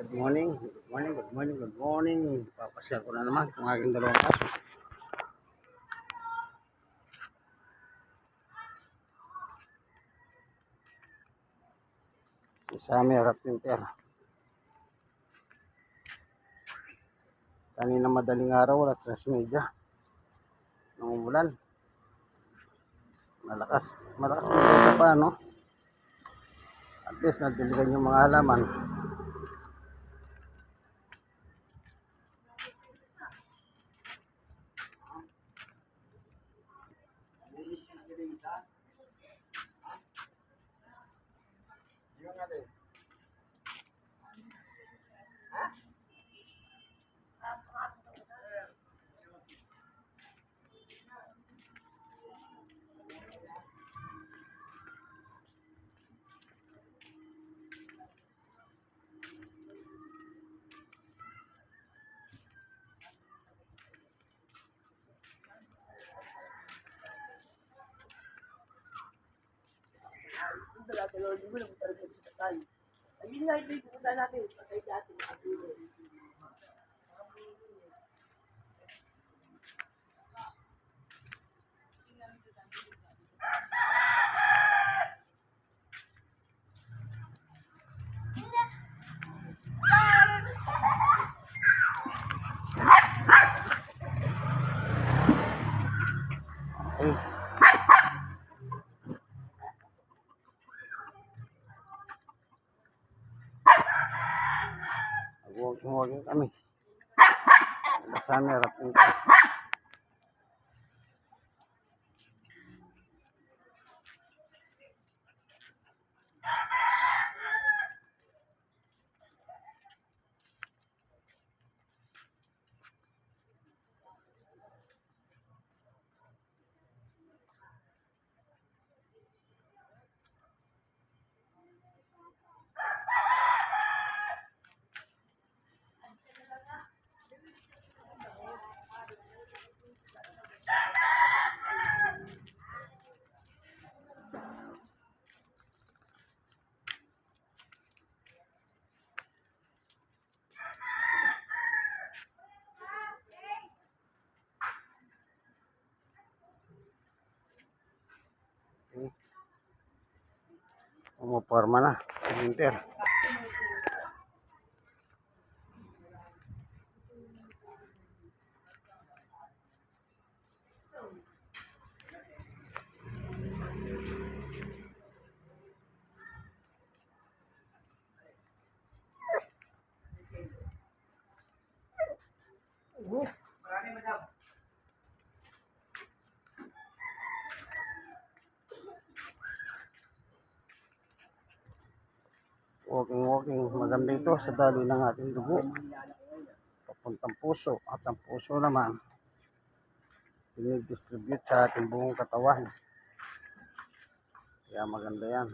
Good morning, good morning, good morning, good morning. Papasyal ko na naman kung aking dalawang kaso. Si Sammy harap pinter. Kanina madaling araw, alas 3:30. Nung umulan. Malakas mag-ulan pa, no? At least nadiligan yung mga halaman. Ayun nga, ito yung pupunta natin. Patay dati, makadulo. Walking kami. Sammy harap pinter. Umuporma na si Pinter. Walking. Maganda ito sa daloy ng ating dugo. Papuntang puso. At ang puso naman, dinidistribute sa ating buong katawan. Kaya maganda yan.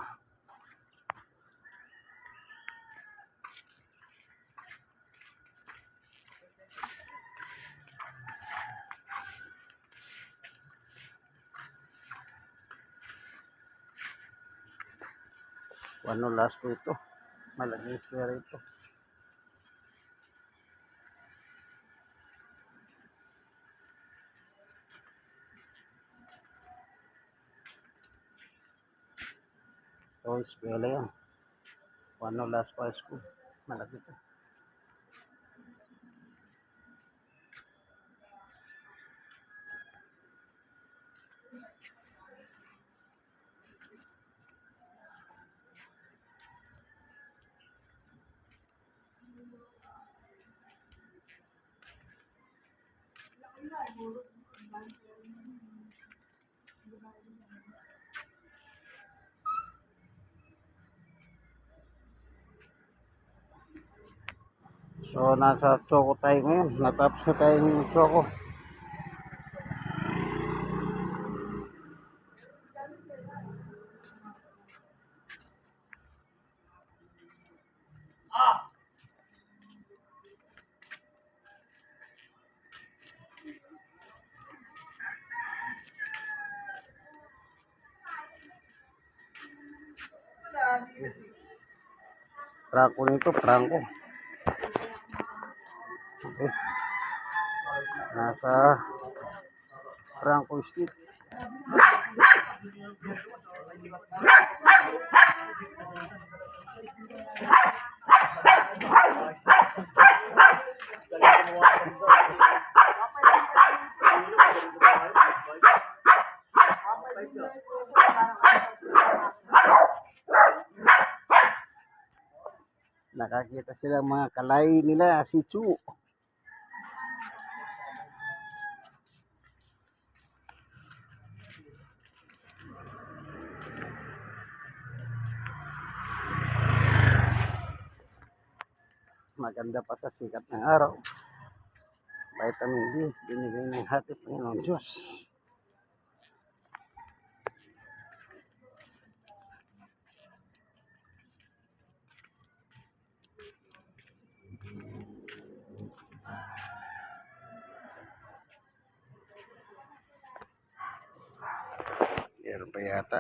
Ano last ko ito? Malaking square ito. So, eskwela yan. Ano last ko school? Malaki ito. So, nasa Choco tayo ngayon. Natapos na tayo ng Choco. Prangko nito, prangko. Makati. Nasa Franco Street. Nakakita sila mga kalay nila, si Chu. Maganda pa sa sikat ng araw. Vitamin D, binigay ng hati Panginoon Diyos. Meron pa yata.